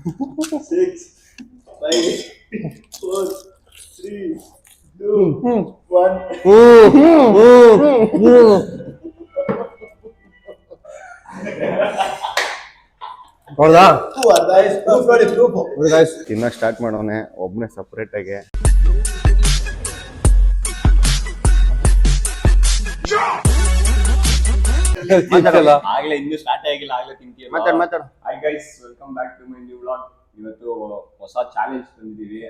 6, 5, 4, 3, 2, 1. ನೋಡ್ದಾ guys ತಿನ್ನ start ಮಾಡೋನೆ ಒಬ್ಬನೇ separate ಆಗಿ. ಆಗ್ಲೇ ಇನ್ನು ಸ್ಟಾರ್ಟ್ ಆಗಿಲ್ಲ, ಆಗ್ಲೇ ತಿಂತೀವಿ. ಮಾತಾಡು. Hi guys, welcome back to my new vlog. ಇವತ್ತು ಹೊಸ ಚಾಲೆಂಜ್ ತಂದಿದ್ದೀವಿ,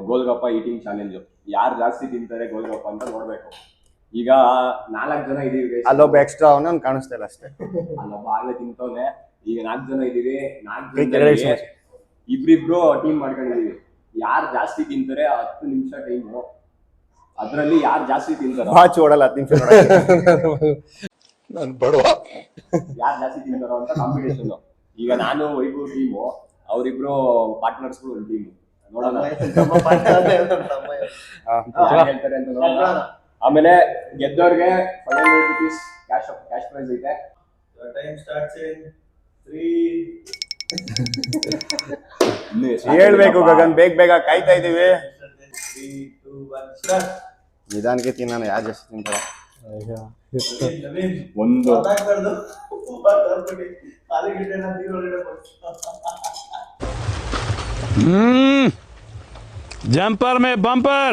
ಗೋಲ್ಗಪ್ಪ ಈಟಿಂಗ್ ಚಾಲೆಂಜ್. ಯಾರು ಜಾಸ್ತಿ ತಿಂತಾರೆ ಗೋಲ್ಗಪ್ಪ ಅಂತ ನೋಡ್ಬೇಕು. ಈಗ 4 ಜನ ಇದೀವಿ. ಅಲ್ಲೊಬ್ಬ ಎಕ್ಸ್ಟ್ರಾ ಅವನ ಕಾಣಿಸ್ತಾ ಇಲ್ಲ ಅಷ್ಟೇ. ಅಲ್ಲೊಬ್ಬ ಆಗ್ಲೇ ತಿಂತವನೆ. ಈಗ 4 ಜನ ಇದೀವಿ. 4 ಜನ ಇಬ್ರಿಬ್ರು ಟೀಮ್ ಮಾಡ್ಕೊಂಡಿದೀವಿ. ಯಾರು ಜಾಸ್ತಿ ತಿಂತಾರೆ 10 ನಿಮಿಷ ಟೈಮು. ಅದ್ರಲ್ಲಿ ಯಾರು ಜಾಸ್ತಿ ತಿಂತಾರೋ ವಾಚ್ ಓಡಲ್ಲ 10 ನಿಮಿಷ ನಾನು ಬಡವ. ಯಾರು ಜಾಸ್ತಿ ತಿಂತಾರೋ ಅಂತ ಕಾಂಪಿಟೇಷನ್. ಈಗ ನಾನು ವೈಭವ್ ಟೀಮು, ಅವರಿಬ್ರು ಪಾರ್ಟ್ನರ್ಸ್ಗಳು ಒಂದು ಟೀಮು. ನೋಡೋಣ ಹೇಳ್ತಾರೆ ಅಂತ ನೋಡೋಣ. ಆಮೇಲೆ ಗೆದ್ದವ್ರಿಗೆ 500 rupees ಕ್ಯಾಶ್ ಪ್ರೈಸ್ ಐತೆ. Time starts in 3. ಹೇಳ್ಬೇಕು ಗಗನ್, ಬೇಗ ಕಾಯ್ತಾ ಇದೀವಿ. 3, 2, 1 ಸ್ಟಾರ್ಟ್. ನಿಧಾನಕ್ಕೆ ತಿನ್ನೋಣ, ಯಾರು ಜಾಸ್ತಿ ತಿಂತಾರ. ಒಂದು जंपर में बम्पर.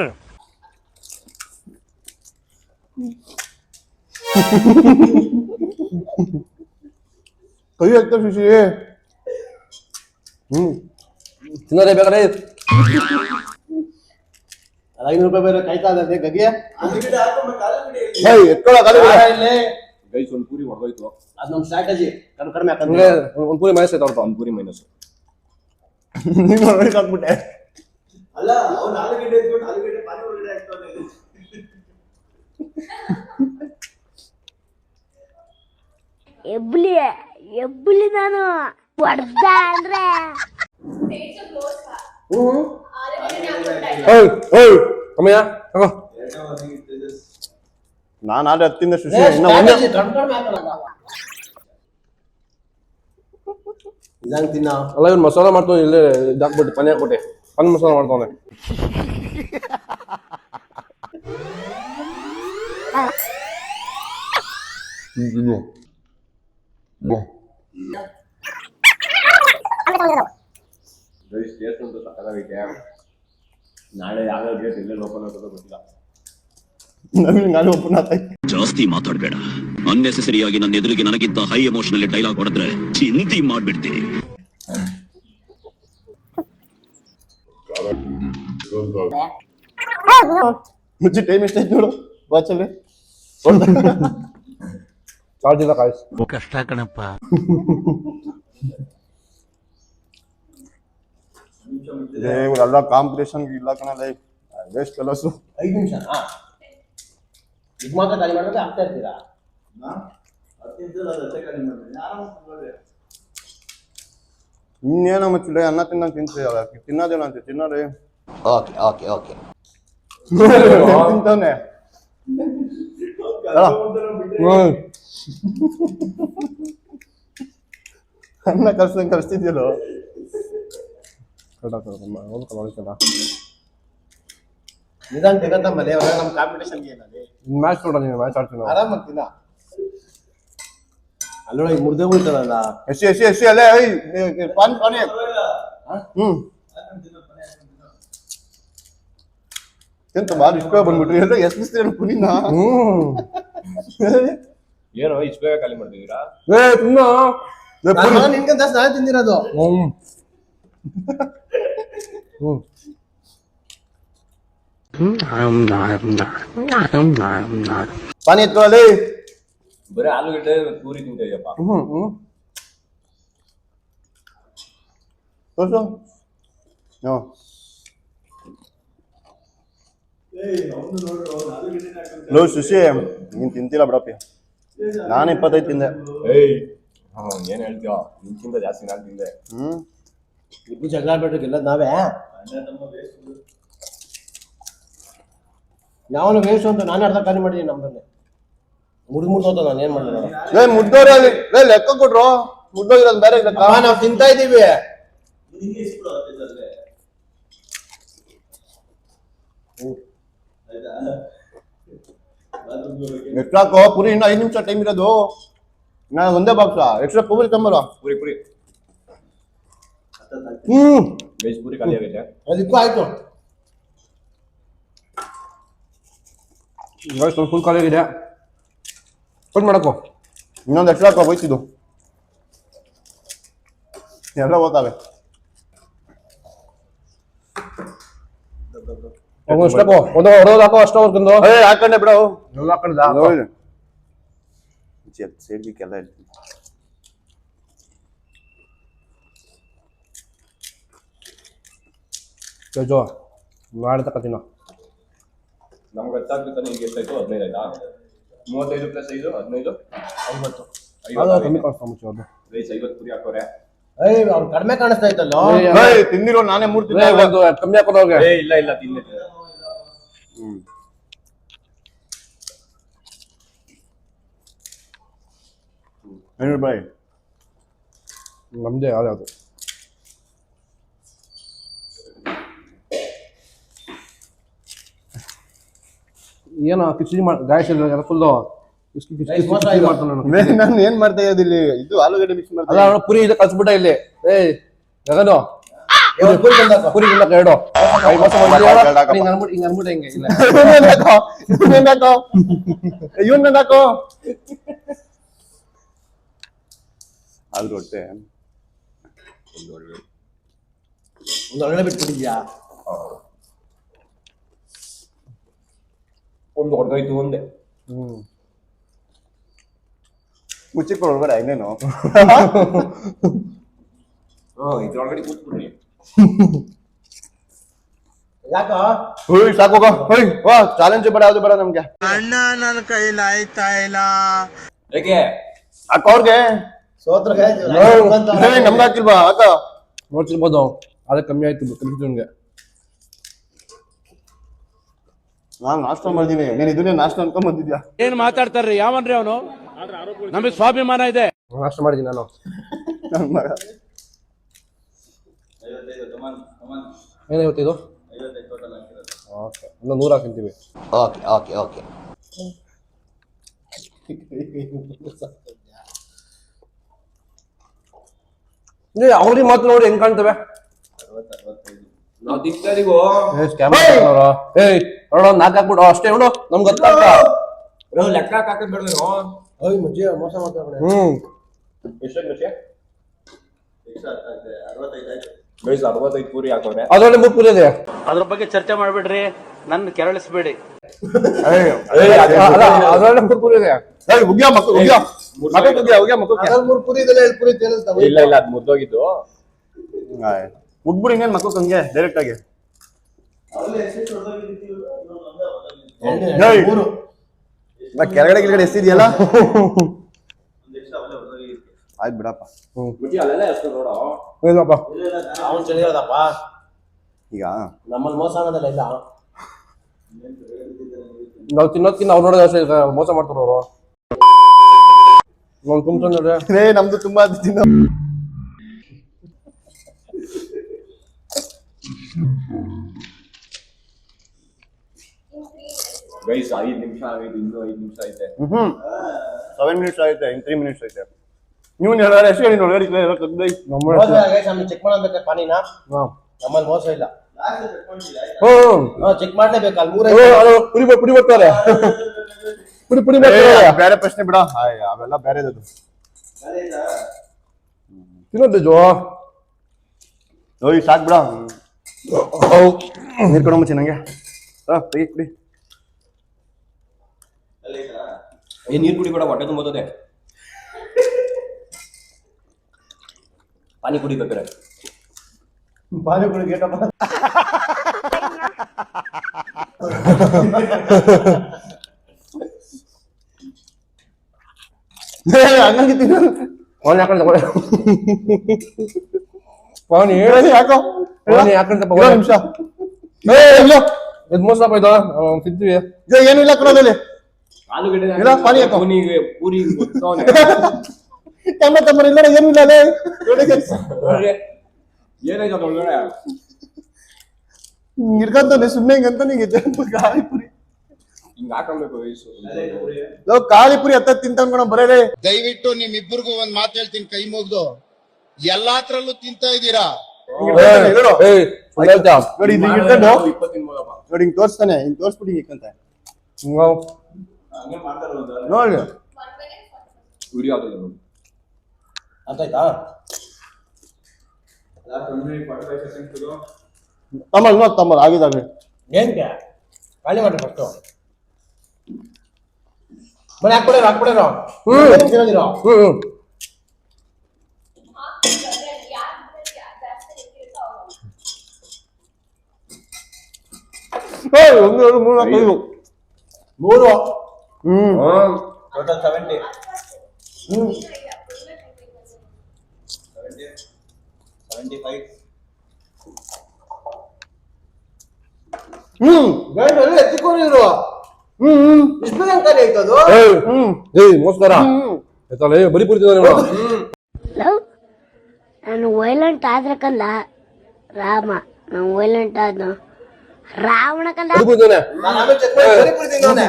ಕೈ ಆಗ್ತಾ ಶಶಿ. ತಿನ್ನೋದೇ ಬೇಕಾದ್ರೆ 500 ರೂಪಾಯಿ ಬೇರೆ ಕಾಯ್ತಾ ಇದೆ ಗಗಿಯ. ಗೈಸ್ ಒಂದು ಪೂರಿ ಹೊಡೆದೋಯ್ತು. ಅದು ನಮ್ಮ ಸ್ಟ್ರಾಟಜಿ. ಕಡಿಮೆ ಹಾಕಂದ್ರೆ ಒಂದು ಪೂರಿ ಮೈನಸ್ ಆಯ್ತು ಅವ್ರದ್ದು. ಒಂದು ಪೂರಿ ಮೈನಸ್. ನೀನು ಹಾಕ್ಬಿಟ್ಟೆ. ಅಲ್ಲ ಅವ್ನು ಆಲೂಗಡ್ಡೆ ಎತ್ಕೊಂಡು ಆಲೂಗಡ್ಡೆ ಪಾನಿ ಒಳಗಡೆ ಹಾಕ್ತಾನೆ. ಎಬ್ಬಲಿ ನಾನು ಹೊಡ್ದ ಅಂದ್ರೆ ಕಮ್ಮಿಯ ನಾನು ಆದ್ರೆ 10 ಶಶಿ ಇನ್ನ ಒಂದು ಇದಂಗ್ ತಿನ್ನ. ಅಲ್ಲ ಇವ್ನು ಮಸಾಲ ಮಾಡ್ತಾನೆ, ಇಲ್ಲೇ ಇದಾಕ್ಬಿಟ್ಟು ಪನಿ ಹಾಕ್ಬಿಟ್ಟೆ ಪನ್ ಮಸಾಲ ಮಾಡ್ತಾನೆ. ಗೈಸ್ ಟೇಸ್ಟ್ ಅಂತೂ ಸಕ್ಕತ್ತಾಗೈತೆ. ನಾಳೆ ಯಾವ್ಯಾವ ಡೇಟ್ ಎಲ್ಲೆಲ್ಲಿ ಓಪನ್ ಆಗೋದು ಗೊತ್ತಿಲ್ಲ. ನಾನು ಓಪನ್ ಆಗ್ತೈತೆ. ಜಾಸ್ತಿ ಮಾತಾಡಬೇಡ. ಅನ್ನೆಸೆಸರಿಯಾಗಿ ನನ್ನ ಎದುರಿಗೆ ನನಗಿಂತ ಹೈ ಎಮೋಷನಲ್ ಡೈಲಾಗ್ ಹೊಡೆದ್ರೆ ಚಿಂತಿ ಮಾಡ್ಬಿಡ್ತೀನಿ. ಮುಚ್ಚಿ ಟೈಮ್ ಎಷ್ಟೈತೆ ನೋಡು ವಾಚಲ್ಲಿ. ಚಾರ್ಜ್ ಇಲ್ಲ ಕಾಯ್ಸ್. ಕಷ್ಟ ಕಣಪ್ಪ. ಇವರೆಲ್ಲ ಕಾಂಪಿಟೇಷನ್ ಇಲ್ಲ ಕಣಲ್ಲ, ವೇಸ್ಟ್ ಕೆಲಸು. 5 ನಿಮಿಷ ಇದು ಮಾತ್ರ ಖಾಲಿ ಮಾಡಿದ್ರೆ ಆಗ್ತಾ ಇರ್ತೀರಾ. ಇನ್ನೇನೋ ಮಚ್ಚಿ ಅನ್ನ ತಿಂತೀವಿ, ತಿನ್ನೋದೇನೋ ಅಂತ ತಿನ್ನೋರಿ. ಓಕೆ ತಿಂತಾನೆ ಅನ್ನ ಕಳಿಸ್ತಿದ್ಯಲ್ಲೋ. ನಿಧಾನ ತೆಗತ್ತಮ್ಮಲೆ ನಮ್ಮ ಕಾಂಪಿಟೇಷನ್ಗೆ ಏನದೆ. ಮ್ಯಾಚ್ ನೋಡ, ನೀನು ಮ್ಯಾಚ್ ಆಡ್ತೀನಿ. ಆರಾಮಾಗಿ ತಿನ್ನ. ಅಲ್ಲೋಳ ಮುರ್ದೆ ಉಳ್ತಾರಲ್ಲ. ಎಸಿ ಅಲ್ಲೇ ಪಾನ್ ಪಾನಿ. ಎಂತ ಬಾರಿ ಇಷ್ಟ ಬಂದ್ಬಿಟ್ರಿ ಎಲ್ಲ ಎಸ್ಬಿಸ್ತೀರ ಕುನಿನ. ಏನೋ ಇಷ್ಟು ಬೇಗ ಖಾಲಿ ಮಾಡ್ತಿದ್ದೀರಾ? ನಿನ್ಕಂತ ನಾನು ತಿಂದಿರೋದು. ಪಾನಿ ಎತ್ತು ಅಲ್ಲಿ. ಬರೀ ಆಲೂಗಡ್ಡೆ ಪೂರಿ ತಿಂತ ಇದೆಯಪ್ಪ. ತೋರ್ಸು. ಲೋ ಶಶಿ, ನೀನ್ ತಿಂತಿಲ್ಲ ಬಿಡಪ್ಪಿ. ನಾನು 25 ತಿಂದೆ. ಏನ್ ಹೇಳ್ತೀವ, ನಿನ್ಕಿಂತ ಜಾಸ್ತಿ ನಾನು ತಿಂದೆ. ಇಬ್ರು ಜಗಳ ಆಡ್ಬಿಟ್ರೆ ಗೆಲ್ಲದ್ ನಾವೇ. ಯಾವನು ವೇಸ್ಟ್ ಅಂತ ನಾನು ಅರ್ಧ ಖಾಲಿ ಮಾಡಿದೀನಿ. ನಮ್ದಲ್ಲಿ ಮುರಿದು ನಾನು ಏನ್ ಮಾಡಿದೆ. ಮುದ್ದೋರ ಲೆಕ್ಕ ಕೊಟ್ರು. ಮುದ್ದೋಗಿರೋದು ಬೇರೆ ಲೆಕ್ಕ. ನಾವು ತಿಂತಾ ಇದೀವಿ. ಎಷ್ಟಾಕೋ ಪುರಿ ಇನ್ನು 5 ನಿಮಿಷ ಟೈಮ್ ಇರೋದು. ನಾನು ಒಂದೇ ಬಾಕ್ಸ ಎಕ್ಸ್ಟ್ರಾ ಪೂರಿ ತಂಬರ. ಪೂರಿ ಪೂರಿ ವೆಜ್ ಪೂರಿ ಖಾಲಿ ಆಗೈತೆ. ಅದಕ್ಕೂ ಆಯ್ತು. ಸ್ವಲ್ಪ ಫುಲ್ ಖಾಲಿ ಆಗಿದೆ. ಫುಲ್ ಮಾಡಕ್ಕೋ. ಇನ್ನೊಂದು ಎಕ್ಸ್ಟ್ರಾ ಹಾಕೋ ಹೋಯ್ತಿದ್ದು. ಎಲ್ಲ ಓದ್ತಾವೆ. ಅಷ್ಟಕ್ಕೋ ಒಂದು ಹೊಡೋದು ಹಾಕೋ ಅಷ್ಟು ಅವ್ರಿಗೊಂದು. ಹಾಕೊಂಡೆ ಬಿಡು. ಎಲ್ಲ ಹಾಕೊಂಡ ಸೇರ್ಬೇಕೆಲ್ಲ ಹೇಳ್ತೀನಿ. ಜೋ ನಾಳೆ ತಗೋತೀನ. ನಮ್ಗೆ ಗೊತ್ತಾಗ್ತಾನೆ ಈಗ ಎಷ್ಟಾಯ್ತು? 15 ಆಯ್ತಾ? 35 ಪ್ಲಸ್ 5 15 50 ಅದು ಕಮ್ಮಿ ಕಾಣಿಸ್ತಾ ಮುಂಚೆ ಅದು. ರೈಸ್ 50 ಪುರಿ ಹಾಕೋರೆ. ಅವ್ರು ಕಡಿಮೆ ಕಾಣಿಸ್ತಾ ಇತ್ತಲ್ಲ. ತಿಂದಿರೋ ನಾನೇ 3 ತಿಂದೆ. ಒಂದು ಕಮ್ಮಿ ಹಾಕೋದವ್ರಿಗೆ. ಇಲ್ಲ ಇಲ್ಲ ತಿನ್ನಿ. ₹5 ನಮ್ದೇ ಯಾವ್ದು ಏನೋ ಕಿಚಡಿ ಮಾಡಿ ಗಾಯಸ್ ಎಲ್ಲ ಫುಲ್ಲು ಮಾಡ್ತಾನೆ. ನಾನು ಏನ್ ಮಾಡ್ತಾ ಇರೋದು ಇಲ್ಲಿ? ಇದು ಆಲೂಗಡ್ಡೆ ಮಿಕ್ಸ್ ಮಾಡ್ತಾ ಅಲ್ಲ ಅವ್ನು ಪುರಿ ಇದು ಕಲ್ಸ್ಬಿಟ್ಟ ಇಲ್ಲಿ. ಜಗನು ಪುರಿ ಇಲ್ಲ ಎರಡು ಹಿಂಗ ಅನ್ಬಿಟ್ಟು ಹಿಂಗೆ ಇಲ್ಲ ಇವನ್ ಹಾಕೋ. ಆದ್ರೂ ಹೊಟ್ಟೆ ಒಂದು ಒಳ್ಳೆ ಬಿಟ್ಬಿಟ್ಟಿದ್ಯಾ? ಒಂದು ಹೊಡೆದೋಯ್ತು ಒಂದೇ. ಮುಚ್ಚಿಕ್ ಹೊರಗಡೆ ಇನ್ನೇನು ಇದ್ರೊಳಗಡೆ ಕೂತ್ಬಿಡ್ರಿ. ಯಾಕ ಸಾಕೋಗ ವಾ ಚಾಲೆಂಜ್ ಬೇಡ ಯಾವ್ದು ಬೇಡ ನಮ್ಗೆ. ಯಾಕೆ ಅಕ್ಕ ಅವ್ರಿಗೆ ಸೋತ್ರಗೆ ನಮ್ಗೆ ಹಾಕಿಲ್ವಾ ಅಕ್ಕ? ನೋಡ್ತಿರ್ಬೋದು ಅದಕ್ಕೆ ಕಮ್ಮಿ ಆಯ್ತು ಕಲಿಸಿದ್ಗೆ. ನಾನ್ ನಾಷ್ಟ ಮಾಡಿದೀನಿ, ನೀನ್ ಇದನ್ನೇ ನಾಷ್ಟ ಅನ್ಕೊಂಡ್ ಬಂದಿದ್ಯಾ? ಏನ್ ಮಾತಾಡ್ತಾರ್ರಿ ಯಾವನ್ರಿ ಅವನು? ನಮಗೆ ಸ್ವಾಭಿಮಾನ ಇದೆ. ನಾಷ್ಟ ಮಾಡಿದ್ದೀನಿ ನಾನು. ನನ್ ಮಗ ಏನಾಯ್ತು ಓಕೆ ಒಂದು 100 ಹಾಕಿಂತೀವಿ. ಓಕೆ ಅವ್ರಿಗೆ ಮಾತ್ರ ನೋಡಿ ಹೆಂಗ್ ಕಾಣ್ತವೆ. ನಾವು ದಿಕ್ತಾರಿಗೂ ನೋಡೋ 4 ಹಾಕ್ಬಿಡು ಅಷ್ಟೇ. ನೋಡು ನಮ್ಗೆ ಗೊತ್ತಾಗ್ತ ಲೆಕ್ಕ ಹಾಕಬೇಡ. ಮಜ್ಜಿ ಮೋಸ ಮಾಡ್ತಾರೆ. ಎಷ್ಟೊಂದು 65 ಪೂರಿ ಹಾಕೋರೆ. ಅದ್ರಲ್ಲಿ 3 ಪೂರಿ ಇದೆ. ಅದ್ರ ಬಗ್ಗೆ ಚರ್ಚೆ ಮಾಡ್ಬಿಡ್ರಿ, ನನ್ನ ಕೆರಳಿಸ್ಬೇಡಿ. ಅದ್ರಲ್ಲಿ 3 ಪೂರಿ ಇದೆ. ಮೂರು ಪುರಿ ಇದೆಲ್ಲ 7 ಪುರಿ ತೇಲಿಸ್ತಾವೆ. ಇಲ್ಲ ಇಲ್ಲ ಅದು ಮುದ್ದೋಗಿದ್ದು. ಉಗ್ಬಿಡಿ ಇನ್ನೇನ್ ಮಕ್ಕಳು ಹಂಗೆ ಡೈರೆಕ್ಟ್ ಆಗಿ. ಕೆಳಗಡೆ ಎಷ್ಟಿದೆಯಲ್ಲ ಆಯ್ತು ಬಿಡಪ್ಪ. ಅಲ್ಲೆಲ್ಲ ಎಷ್ಟು ನೋಡೋ. ಇಲ್ಲಪ್ಪ ಅವ್ನು ಚೆನ್ನಾಗಿರೋದಪ್ಪ. ಈಗ ನಮ್ಮಲ್ಲಿ ಮೋಸ ಅನ್ನೋದಲ್ಲ ಇಲ್ಲ. ನಾವು ತಿನ್ನೋದ್ಕಿಂತ ಅವ್ರು ನೋಡೋದು ಅಷ್ಟೇ ಮೋಸ ಮಾಡ್ತಾರೆ ಅವರು. ನಾವು ತುಂಬ್ತಾರೆ ನಮ್ದು ತುಂಬಾ ತಿನ್ನೋ. ಗೈಸ್ 5 ನಿಮಿಷ ಆಗಿದೆ, ಇನ್ನೂ 5 ನಿಮಿಷ ಐತೆ. 7 ಮಿನಿಟ್ಸ್ ಆಯ್ತೆ, ಇನ್ 3 ಮಿನಿಟ್ಸ್ ಐತೆ. ನೀವು ಹೇಳಿದ್ರೆ ಎಷ್ಟು ಹೇಳಿ ನೋಡಿ ಚೆಕ್ ಮಾಡಬೇಕು ಪಾನಿನ. ನಮ್ಮಲ್ಲಿ ಮೋಸ ಇಲ್ಲ. ಚೆಕ್ ಮಾಡ್ಲೇಬೇಕು. ಅಲ್ಲಿ ಪುಡಿ ಬರ್ತಾರೆ. ಪುಡಿ ಬೇರೆ ಪ್ರಶ್ನೆ ಬಿಡ, ಅವೆಲ್ಲ ಬೇರೆದದು. ತಿನ್ನೋದು ಜೋ ಸಾಕ್ ಬಿಡ. ನೀರ್ ಕೊಡೋ ಮುಂಚೆ ನಂಗೆ ಕುಡಿ. ನೀರ್ ಕುಡಿ ಬೇಡ, ಹೊಟ್ಟೆ ತುಂಬುತ್ತದೆ. ಪಾನಿ ಕುಡಿಬೇಕಾರೆ ಪಾನಿಪುರಿ ಗೇಟಪ್ಪ. ಹಂಗಾಗಿ ತಿನ್ನ ಪಾನಿ ಹಾಕೊಂಡ ಪಾನಿ ಯಾಕೋ ಹಾಕೊಂಡಪ್ಪ. ನಿಮಿಷ ಇದು ಮೋಸಪ್ಪ ಇದು ತಿಂತೀವಿ. ಏನು ಇಲ್ಲ ಕೊಡೋದಲ್ಲಿ ಆಲೂಗಡ್ಡೆ ಪಾನಿ ಹಾಕೋ. ಪೂರಿ ಗೊತ್ತವನೆ. ತಮ್ಮ ಇಲ್ಲ ಏನು ಇಲ್ಲ ಏನಾಯ್ತು ಅದ್ರೊಳಗಡೆ? ಹಿಡ್ಕೊಂತಾನೆ ಸುಮ್ಮನೆ ಹಿಂಗಂತಾನೆ ಖಾಲಿಪುರಿ ಹಿಂಗ್ ಹಾಕೊಬೇಕು ವಯಸ್ಸು. ಖಾಲಿಪುರಿ ಹತ್ತ ತಿಂತ ಬರೇ. ದಯವಿಟ್ಟು ನಿಮ್ಮಿಬ್ಬರಿಗೂ ಒಂದ್ ಮಾತು ಹೇಳ್ತೀನಿ ಕೈ ಮುಗ್ದು, ಎಲ್ಲಾತ್ರಲ್ಲೂ ತಿಂತಾ ಇದ್ದೀರಾ. ನೋಡಿ ಇದು ಹಿಡ್ಕೊಂಡು 20 ತಿನ್ಬೋದಪ್ಪ. ನೋಡಿ ಹಿಂಗ್ ತೋರಿಸ್ತಾನೆ, ಹಿಂಗ್ ತೋರಿಸ್ಬಿಟ್ಟು ಹಿಂಗ್ ಇಕ್ಕಂತ ನೋಡಿ. ವಿಡಿಯೋ ಹಾಕಿದೆ ನೋಡಿ. ಅರ್ಥಾಯ್ತಾ? ತಮ್ಮ ಆಗಿದಾಗ್ಲಿ ಏನ್ಗೆ ಖಾಲಿ ಮಾಡ್ರಿ ಫಸ್ಟು. ಮನೆ ಹಾಕ್ಬಿಡೇರೋ ತಿನ್ನೋದಿರೋ. ಮೂರು ಟೋಟಲ್ 70. ಎತ್ತಿಕೊಂಡಿದ್ರು ಇಷ್ಟು ಬೇಗ ಖಾಲಿ ಆಯ್ತದು. ನಮಸ್ಕಾರ ಬರೀ ಪುರಿ ಲವ್ ನಾನು ವೈಲೆಂಟ್ ಆದ್ರೆ ಕಂದ ರಾಮ, ನಾನು ವೈಲೆಂಟ್ ಆದ ರಾವಣ ಕಂದ. ನಾನು ಆಮೇಲೆ ಚೆಕ್ ಮಾಡಿ ಬರೀ ಪುರಿ ತಿನ್ನೋನೆ.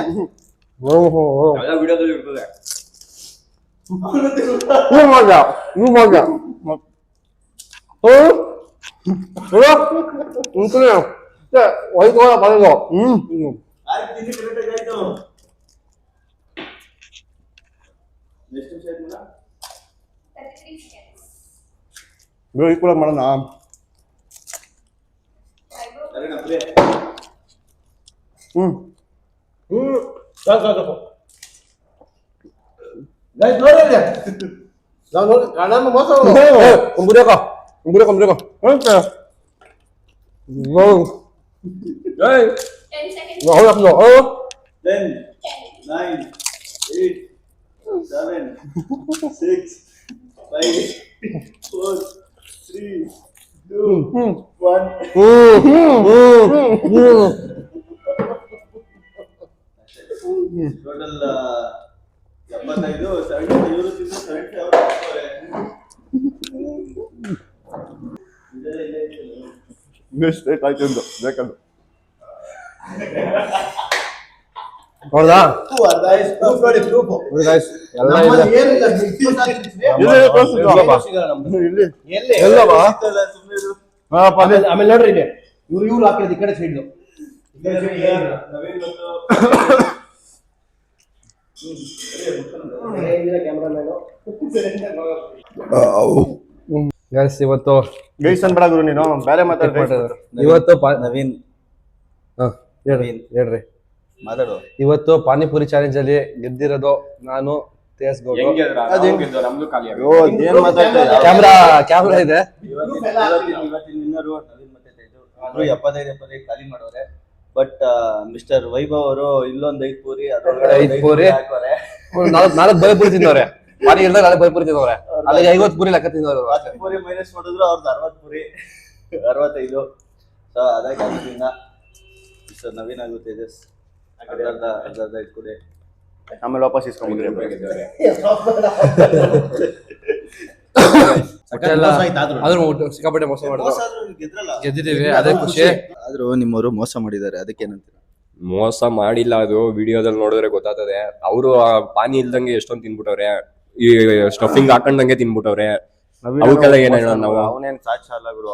ಎಲ್ಲ ವಿಡಿಯೋದಲ್ಲಿ ಇರ್ತದೆ. ಕೂಡ ಮಾಡೋಣ. ಸಾಕು ಗೈಸ್ ನೋಡಿ ನಾವು ನೋಡಿ ಕಣ್ಣಮ್ಮ ಮೋಸ Umbreko. Hey. 10 seconds. No, hold up, no. 10, 9, 8, 7, 6, 5, 4, 3, 2, 1. Total 75, 70 ಇವರು ತಿಂದು 70 ಅವರು ಹಾಕ್ತಾರೆ. ಆಯ್ತು ಎಂದು ಬೇಕಂದು ಹೌದಾ ನೋಡಿ ಪ್ರೂಫ್ ನೋಡಿ guys, ಎಲ್ಲ ಇದೆ. ಏನಿಲ್ಲ ಇಲ್ಲಿ ಎಲ್ಲಿ ಎಲ್ಲವಾ? ಆಮೇಲೆ ನೋಡ್ರಿ ಇಲ್ಲಿ ಇವ್ರು ಹಾಕಿರೋದು ಈ ಕಡೆ ಸೈಡ್ Guys, ಇವತ್ತು ಗೈಸ್ ಅನ್ಬೇಡ ಗುರು ನೀನು ಬೇರೆ ಮಾತಾಡ್ತಾರೆ. ಇವತ್ತು ನವೀನ್ ಹೇಳ್ರಿ ಮಾತಾಡು. ಇವತ್ತು ಪಾನಿಪುರಿ ಚಾಲೆಂಜ್ ಅಲ್ಲಿ ಗೆದ್ದಿರೋದು ನಾನು ತೇಜ್ ಗೌಡ. ನಮ್ದು ಖಾಲಿ ಓ ಏನ್ ಮಾತಾಡ್ತಾ ಕ್ಯಾಮ್ರಾ ಇದೆ. ಇವತ್ತಿನ ವಿನ್ನರು ನವೀನ್ ಮತ್ತೆ ತೇಜು. ಆದ್ರೂ 75 ಖಾಲಿ ಮಾಡೋರೆ. ಬಟ್ ಮಿಸ್ಟರ್ ವೈಭವ್ ಅವರು ಇಲ್ಲೊಂದು 5 ಪೂರಿ ಅದ್ರೊಳಗಡೆ 5 ಪೂರಿ ಹಾಕೋರೆ. ನಾಲ್ಕು ಬೈ ಪೂರಿ ತಿಂದವ್ರೆ. ಪಾನಿ ಇಲ್ದಾಗ 4 ಬೈ ಪೂರಿ ತಿಂದವ್ರೆ. ಅಲ್ಲಿಗೆ 50 ಪೂರಿ ಲೆಕ್ಕ ತಿಂದವ್ರು. 10 ಪೂರಿ ಮೈನಸ್ ಮಾಡಿದ್ರು ಅವ್ರದ್ದು 60 ಪೂರಿ 65. ಸೊ ಅದಾಗಿ ಅದರಿಂದ ಮಿಸ್ಟರ್ ನವೀನ್ ಹಾಗೂ ತೇಜಸ್ ಅರ್ಧ ಇಟ್ಕೊಡಿ. ಆಮೇಲೆ ವಾಪಸ್ ಇಸ್ಕೊಂಡ್ಬಿಡ್ರಿ. ಆದ್ರೂ ಸಿಕ್ಕಾಪಟ್ಟೆ ಮೋಸ ಮಾಡಿದ್ರು. ಗೆದ್ದಿದ್ದೀವಿ, ಅದೇ ಖುಷಿ. ಆದ್ರೂ ನಿಮ್ಮವರು ಮೋಸ ಮಾಡಿದ್ದಾರೆ, ಅದಕ್ಕೇನಂತೀರ? ಮೋಸ ಮಾಡಿಲ್ಲ, ಅದು ವಿಡಿಯೋದಲ್ಲಿ ನೋಡಿದ್ರೆ ಗೊತ್ತಾಗ್ತದೆ. ಅವರು ಪಾನಿ ಇಲ್ದಂಗೆ ಎಷ್ಟೊಂದು ತಿನ್ಬಿಟ್ಟವ್ರೆ, ಈ ಸ್ಟಫಿಂಗ್ ಹಾಕೊಂಡಂಗೆ ತಿನ್ಬಿಟ್ಟವ್ರೆ. ಅವಕ್ಕೆಲ್ಲ ಏನ್ ಹೇಳೋಣ ನಾವು? ಅವನೇನ್ ಸಾಕ್ಷ ಅಲ್ಲ ಗುರು,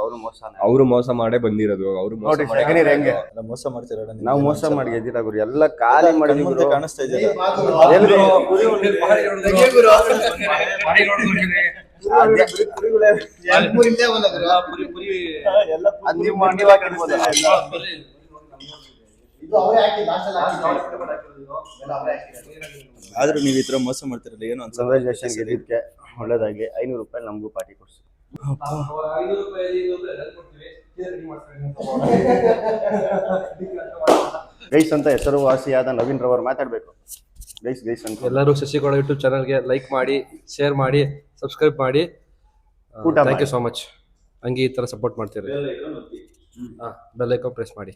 ಅವ್ರು ಮೋಸ ಮಾಡೇ ಬಂದಿರೋದು. ಅವ್ರು ಮೋಸ ಹೆಂಗೆ ಮೋಸ ಮಾಡ್ತೀರ? ನಾವು ಮೋಸ ಮಾಡಿ ಗೆದ್ದಿಲ್ಲ ಗುರು, ಎಲ್ಲ ಖಾಲಿ ಮಾಡಿ ಕಾಣಿಸ್ತಾ ಇದೆಯಲ್ಲ. ಆದ್ರೂ ನೀವು ಈ ತರ ಮೋಸ ಮಾಡ್ತಿರಲ್ಲ, ಏನು ಅನ್ಸ? ಕಂಗ್ರಾಚುಲೇಷನ್, ಗೆದ್ದಿದ್ದಕ್ಕೆ ಒಳ್ಳೇದಾಗ್ಲಿ. 500 ರೂಪಾಯಿ ನಮಗೂ ಪಾರ್ಟಿ ಕೊಡ್ಸಿ. ಗೈಸ್ ಅಂತ ಹೆಸರುವಾಸಿಯಾದ ನವೀನ್ ರವರು ಮಾತಾಡ್ಬೇಕು. ಗೈಸ್ ಅಂತ ಎಲ್ಲರೂ ಶಶಿಗೌಡ ಯೂಟ್ಯೂಬ್ ಚಾನಲ್ಗೆ ಲೈಕ್ ಮಾಡಿ, ಶೇರ್ ಮಾಡಿ, ಸಬ್ಸ್ಕ್ರೈಬ್ ಮಾಡಿ. Thank you so much. ಹಂಗೆ ಈ ತರ ಸಪೋರ್ಟ್ ಮಾಡ್ತೀರಿ. ಬೆಲ್ ಐಕಾನ್ ಪ್ರೆಸ್ ಮಾಡಿ.